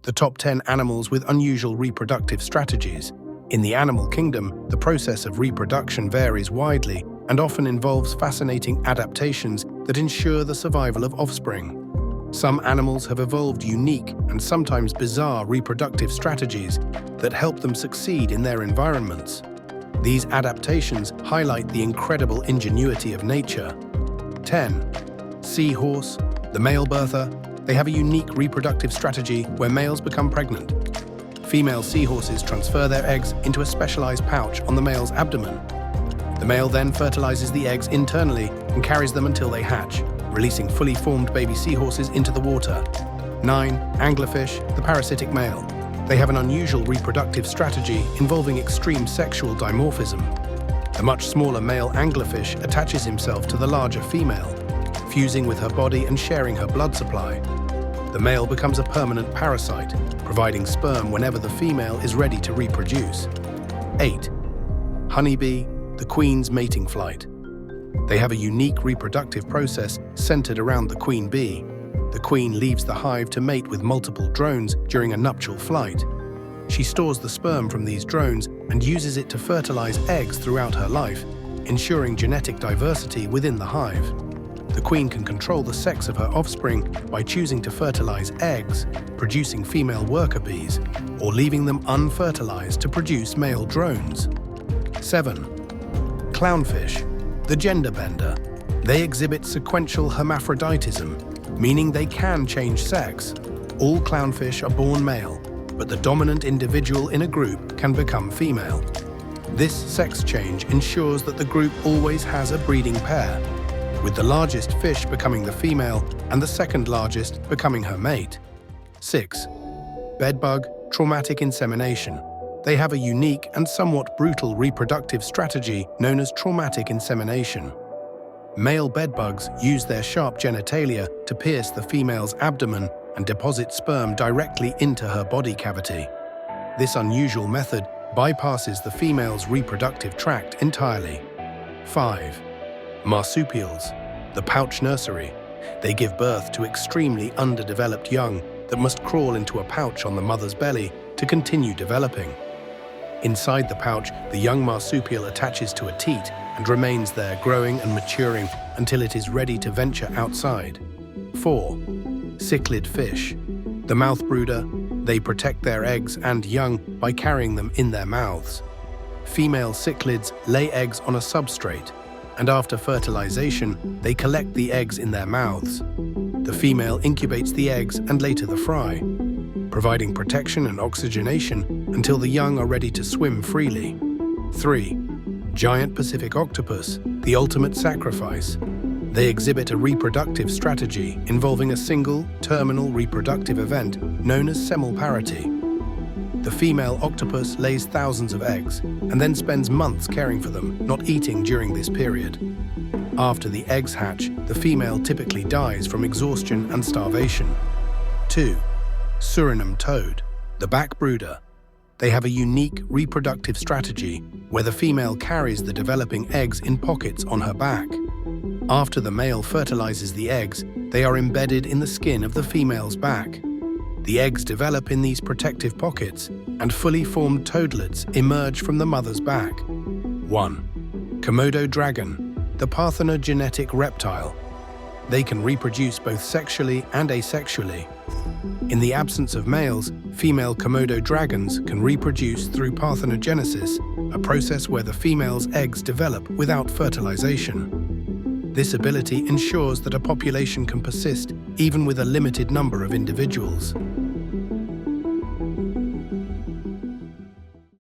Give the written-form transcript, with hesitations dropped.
The top 10 animals with unusual reproductive strategies. In the animal kingdom, the process of reproduction varies widely and often involves fascinating adaptations that ensure the survival of offspring. Some animals have evolved unique and sometimes bizarre reproductive strategies that help them succeed in their environments. These adaptations highlight the incredible ingenuity of nature. 10. Seahorse, the male birther. They have a unique reproductive strategy where males become pregnant. Female seahorses transfer their eggs into a specialized pouch on the male's abdomen. The male then fertilizes the eggs internally and carries them until they hatch, releasing fully formed baby seahorses into the water. 9. Anglerfish, the parasitic male. They have an unusual reproductive strategy involving extreme sexual dimorphism. The much smaller male anglerfish attaches himself to the larger female, fusing with her body and sharing her blood supply. The male becomes a permanent parasite, providing sperm whenever the female is ready to reproduce. 8. Honeybee, the queen's mating flight. They have a unique reproductive process centered around the queen bee. The queen leaves the hive to mate with multiple drones during a nuptial flight. She stores the sperm from these drones and uses it to fertilize eggs throughout her life, ensuring genetic diversity within the hive. The queen can control the sex of her offspring by choosing to fertilize eggs, producing female worker bees, or leaving them unfertilized to produce male drones. 7. Clownfish, the gender bender. They exhibit sequential hermaphroditism, meaning they can change sex. All clownfish are born male, but the dominant individual in a group can become female. This sex change ensures that the group always has a breeding pair, with the largest fish becoming the female and the second largest becoming her mate. 6. Bedbug, traumatic insemination. They have a unique and somewhat brutal reproductive strategy known as traumatic insemination. Male bedbugs use their sharp genitalia to pierce the female's abdomen and deposit sperm directly into her body cavity. This unusual method bypasses the female's reproductive tract entirely. 5. Marsupials, the pouch nursery. They give birth to extremely underdeveloped young that must crawl into a pouch on the mother's belly to continue developing. Inside the pouch, the young marsupial attaches to a teat and remains there growing and maturing until it is ready to venture outside. 4. Cichlid fish, the mouthbrooder. They protect their eggs and young by carrying them in their mouths. Female cichlids lay eggs on a substrate, and after fertilization, they collect the eggs in their mouths. The female incubates the eggs and later the fry, providing protection and oxygenation until the young are ready to swim freely. 3. Giant Pacific octopus, the ultimate sacrifice. They exhibit a reproductive strategy involving a single, terminal reproductive event known as semelparity. The female octopus lays thousands of eggs and then spends months caring for them, not eating during this period. After the eggs hatch, the female typically dies from exhaustion and starvation. 2. Surinam toad, the Back-Brooder. They have a unique reproductive strategy where the female carries the developing eggs in pockets on her back. After the male fertilizes the eggs, they are embedded in the skin of the female's back. The eggs develop in these protective pockets, and fully formed toadlets emerge from the mother's back. 1. Komodo dragon, the Parthenogenetic reptile. They can reproduce both sexually and asexually. In the absence of males, female Komodo dragons can reproduce through parthenogenesis, a process where the female's eggs develop without fertilization. This ability ensures that a population can persist even with a limited number of individuals.